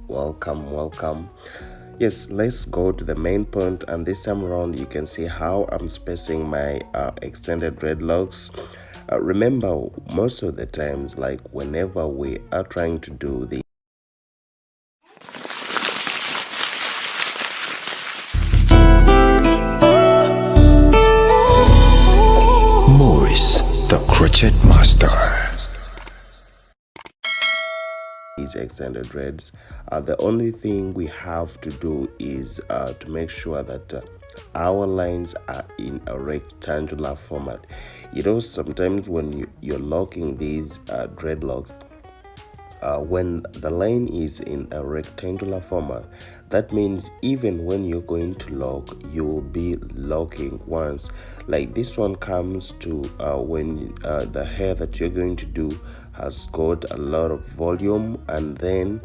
welcome. Yes, let's go to the main point, and this time around you can see how I'm spacing my extended dreadlocks. Remember, most of the times, like whenever we are trying to do the Morris, the crochet master. these extended dreads, the only thing we have to do is to make sure that our lines are in a rectangular format. Sometimes when you're locking these dreadlocks, when the line is in a rectangular format, that means even when you're going to lock, you will be locking once. Like this one comes to when the hair that you're going to do has got a lot of volume, and then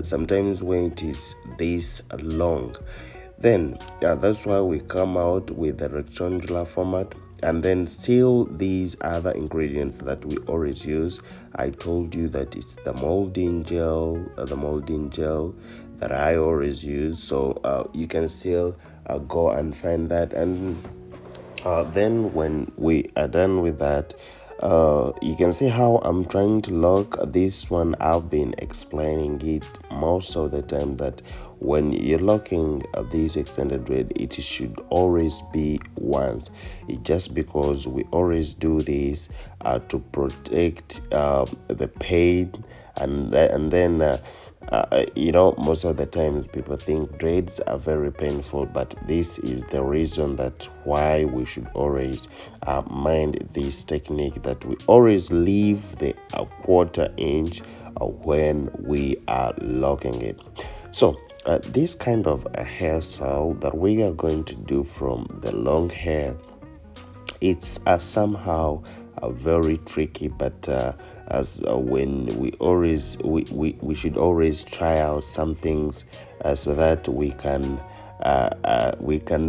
sometimes when it is this long, then that's why we come out with the rectangular format. And then still these other ingredients that we always use, I told you that it's the molding gel that I always use. So you can still go and find that. And then when we are done with that, you can see how I'm trying to lock this one. I've been explaining it most of the time that when you're locking this extended dread, it should always be once. Just because we always do this to protect the pain, and then most of the times people think dreads are very painful, but this is the reason that why we should always mind this technique, that we always leave the quarter inch when we are locking it. So this kind of a hairstyle that we are going to do from the long hair, it's somehow very tricky, but as when we should always try out some things so that we can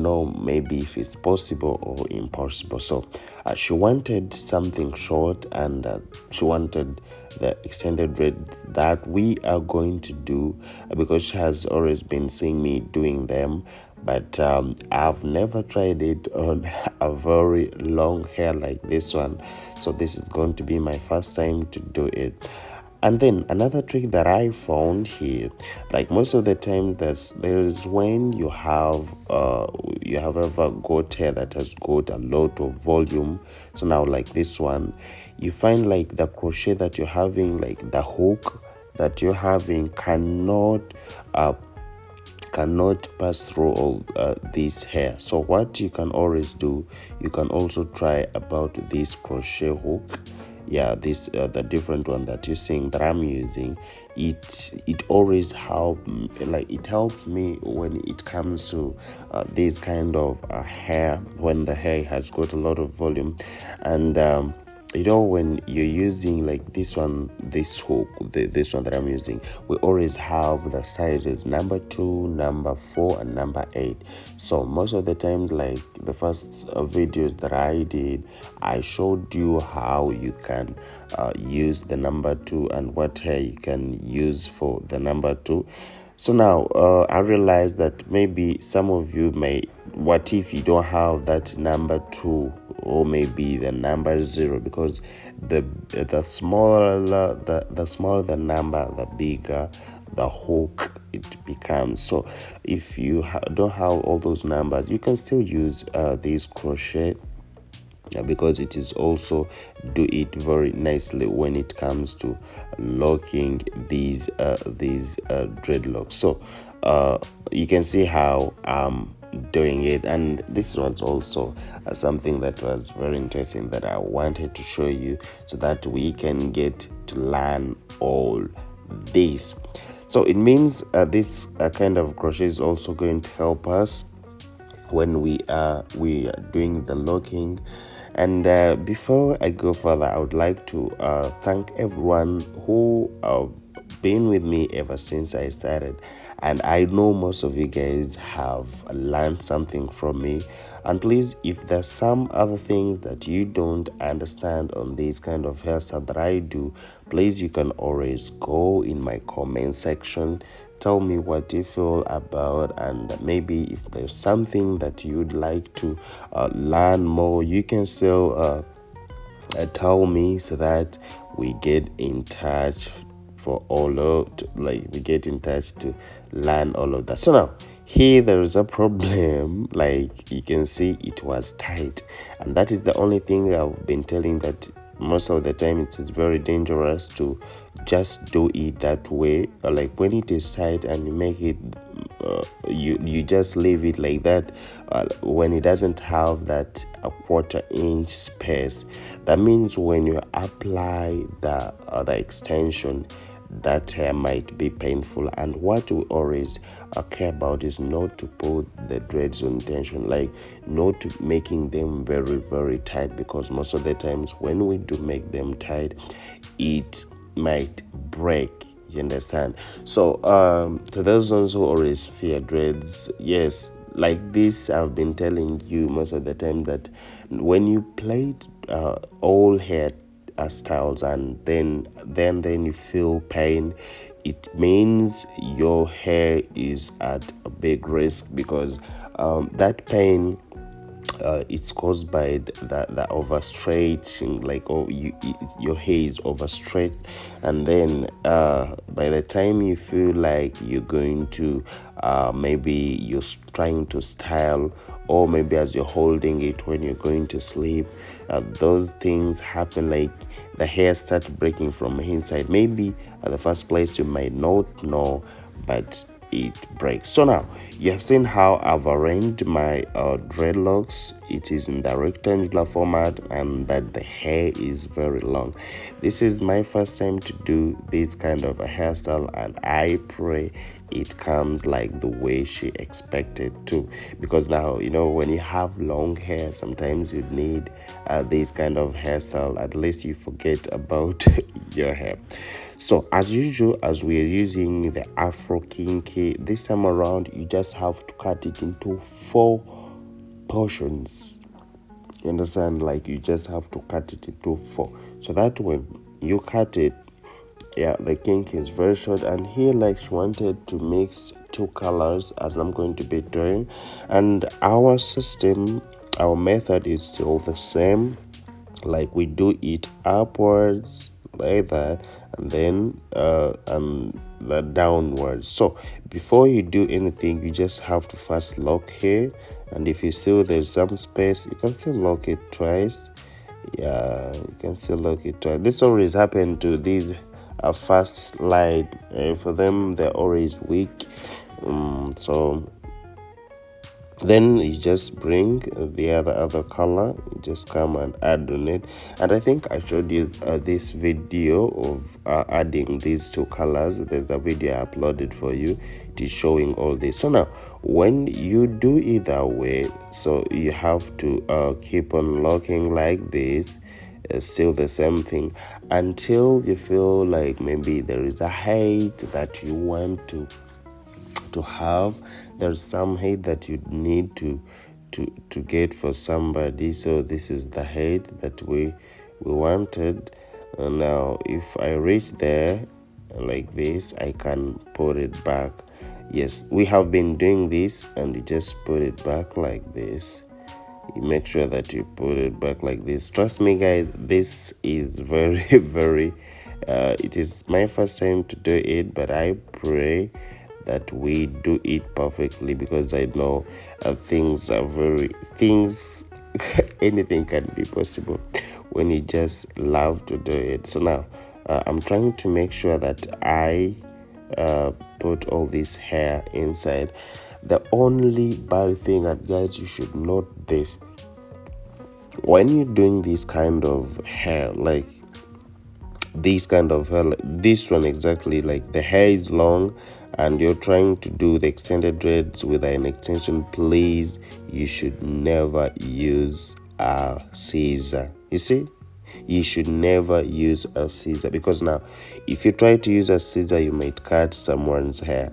know maybe if it's possible or impossible. So she wanted something short, and she wanted the extended dread that we are going to do, because she has always been seeing me doing them, but I've never tried it on a very long hair like this one. So this is going to be my first time to do it. And then another trick that I found here, like most of the time, there is when you have ever got hair that has got a lot of volume. So now like this one, you find like the crochet that you're having, like the hook that you're having cannot pass through all this hair. So what you can always do, you can also try about this crochet hook. This the different one that you're seeing that I'm using. It always helps me when it comes to this kind of hair, when the hair has got a lot of volume. And when you're using like this hook, this one that I'm using, we always have the sizes number 2, number 4, and number 8. So most of the times, like the first videos that I did, I showed you how you can use the number 2 and what hair you can use for the number 2. So now I realized that maybe some of you may, what if you don't have that number 2 or maybe the number 0, because the smaller the number, the bigger the hook it becomes. So if you don't have all those numbers, you can still use this crochet, because it is also do it very nicely when it comes to locking these dreadlocks. So you can see how I'm doing it, and this was also something that was very interesting that I wanted to show you, so that we can get to learn all this. So it means this kind of crochet is also going to help us when we are doing the locking. And before I go further, I would like to thank everyone who been with me ever since I started, and I know most of you guys have learned something from me. And please, if there's some other things that you don't understand on this kind of hairstyle that I do, please, you can always go in my comment section, tell me what you feel about, and maybe if there's something that you'd like to learn more, you can still tell me, so that we get in touch for all of we get in touch to learn all of that. So now here there is a problem. Like you can see, it was tight, and that is the only thing I've been telling, that most of the time it is very dangerous to just do it that way. Like when it is tight and you make it you just leave it like that, when it doesn't have that a quarter-inch space, that means when you apply the extension, that hair might be painful. And what we always care about is not to put the dreads on tension, like not to making them very, very tight, because most of the times when we do make them tight, it might break. You understand? So to those ones who always fear dreads, yes, like this, I've been telling you most of the time that when you plait all hair styles and then you feel pain, it means your hair is at a big risk, because that pain, it's caused by the overstretching, like your hair is overstretched, and then by the time you feel like you're going to maybe you're trying to style, or maybe as you're holding it when you're going to sleep, those things happen, like the hair starts breaking from inside. Maybe at the first place you might not know, but it breaks. So now you have seen how I've arranged my dreadlocks. It is in the rectangular format, and that the hair is very long. This is my first time to do this kind of a hairstyle, and I pray it comes like the way she expected to, because now, you know, when you have long hair, sometimes you need this kind of hairstyle. At least you forget about your hair. So as usual, as we are using the Afro Kinky, this time around you just have to cut it into 4 portions. You understand? Like you just have to cut it into 4, so that when you cut it, yeah, the kink is very short. And here, like, she wanted to mix 2 colors, as I'm going to be doing, and our method is still the same. Like we do it upwards like that, and then the downwards. So before you do anything, you just have to first lock here, and if you still there's some space, you can still lock it twice. Yeah, you can still lock it twice. This always happen to these first slide. For them, they're always weak. So then you just bring the other color, you just come and add on it. And I think I showed you this video of adding these 2 colors. There's the video I uploaded for you. It is showing all this. So now when you do it that way, so you have to keep on locking like this, still the same thing, until you feel like maybe there is a height that you want to have. There's some height that you need to get for somebody. So this is the height that we wanted. And now if I reach there like this, I can put it back. Yes, we have been doing this, and you just put it back like this. You make sure that you put it back like this. Trust me, guys, this is very very it is my first time to do it, but I pray that we do it perfectly, because I know things anything can be possible when you just love to do it. So now I'm trying to make sure that I put all this hair inside. The only bad thing, and guys, you should note this, when you're doing this kind of hair, like this kind of hair, like this one exactly, like the hair is long and you're trying to do the extended dreads with an extension, please, you should never use a scissor. You see, you should never use a scissor, because now if you try to use a scissor, you might cut someone's hair.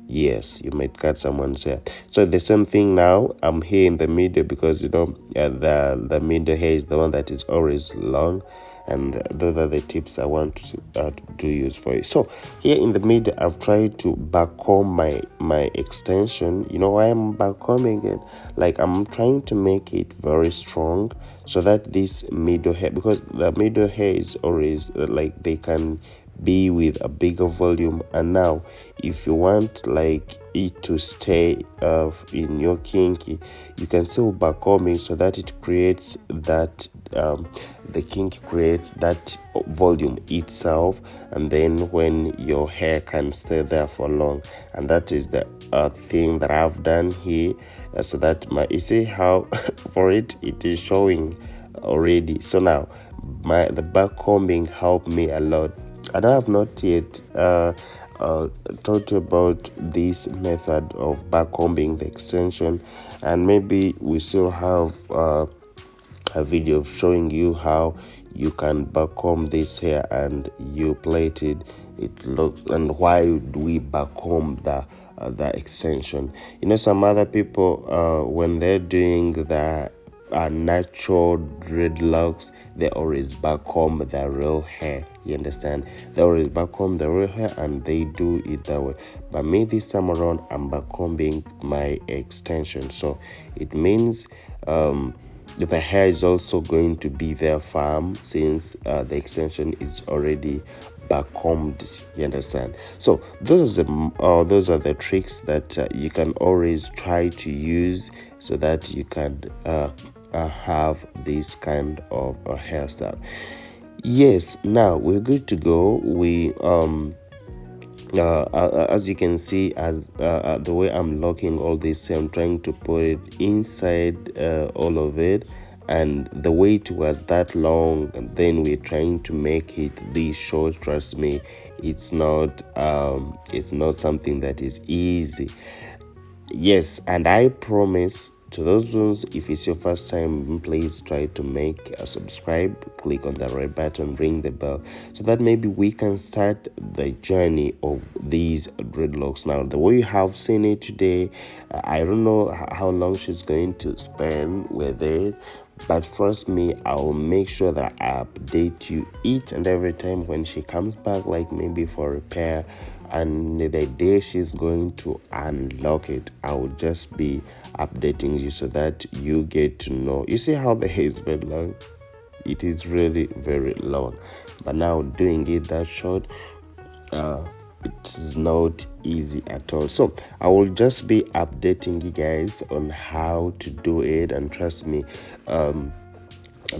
Yes, you might cut someone's hair. So the same thing now. I'm here in the middle because the middle hair is the one that is always long, and those are the tips I want to do use for you. So here in the middle, I've tried to backcomb my extension. You know why I'm backcombing it? Like I'm trying to make it very strong so that this middle hair, because the middle hair is always like they can be with a bigger volume. And now if you want like it to stay in your kinky, you can still backcombing so that it creates that the kinky creates that volume itself, and then when your hair can stay there for long. And that is the thing that I've done here, so that you see how for it is showing already. So now the backcombing helped me a lot. And I have not yet taught you about this method of backcombing the extension, and maybe we still have a video of showing you how you can backcomb this hair and you plait it. It looks, and why do we backcomb the extension? You know, some other people when they're doing the natural dreadlocks, they always backcomb the real hair. You understand? They always backcomb the real hair and they do it that way. But me, this time around, I'm backcombing my extension. So it means the hair is also going to be there firm, since the extension is already backcombed. You understand? So those are the tricks that you can always try to use so that you can have this kind of a hairstyle. Yes, now we're good to go. We as you can see, as the way I'm locking all this, I'm trying to put it inside all of it, and the weight was that long, and then we're trying to make it this short. Trust me, it's not something that is easy. Yes, and I promise to those ones, if it's your first time, please try to make a subscribe, click on the red button, ring the bell, so that maybe we can start the journey of these dreadlocks. Now, the way you have seen it today, I don't know how long she's going to spend with it, but trust me, I'll make sure that I update you each and every time when she comes back, like maybe for repair. And the day she's going to unlock it, I will just be updating you so that you get to know. You see how the hair is very long? It is really very long, but now doing it that short, it's not easy at all. So I will just be updating you guys on how to do it, and trust me, those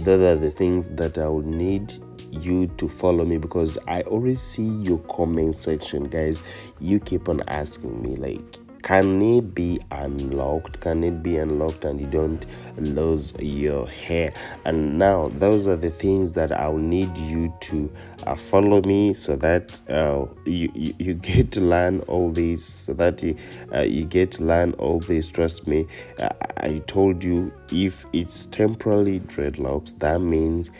are the things that I will need you to follow me, because I always see your comment section, guys. You keep on asking me, like, can it be unlocked? Can it be unlocked and you don't lose your hair? And now those are the things that I'll need you to follow me, so that you get to learn all these, so that you get to learn all this. Trust me, I told you, if it's temporarily dreadlocks, that means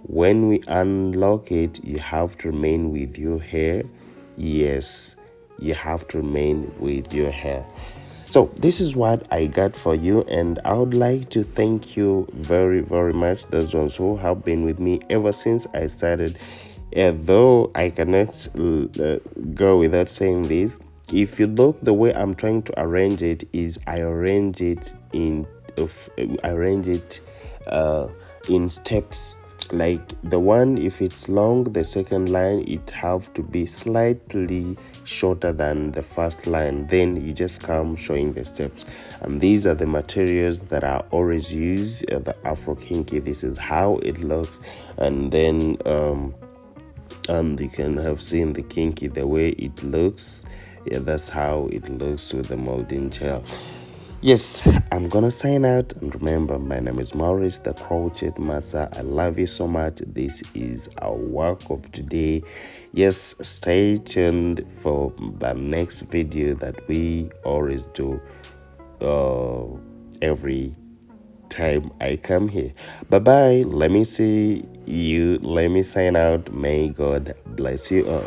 when we unlock it, you have to remain with your hair. Yes, you have to remain with your hair. So this is what I got for you, and I would like to thank you very, very much, those ones who have been with me ever since I started. Though I cannot go without saying this, if you look, the way I'm trying to arrange it is I arrange it in steps. Like the one, if it's long, the second line, it have to be slightly shorter than the first line. Then you just come showing the steps, and these are the materials that I always use. The Afro Kinky, this is how it looks. And then and you can have seen the kinky, the way it looks. Yeah, that's how it looks with the molding gel. Yes, I'm gonna sign out, and remember, my name is Maurice, the Crochet Master. I love you so much. This is our work of today. Yes, stay tuned for the next video that we always do every time I come here. Bye bye. Let me see you. Let me sign out. May God bless you all.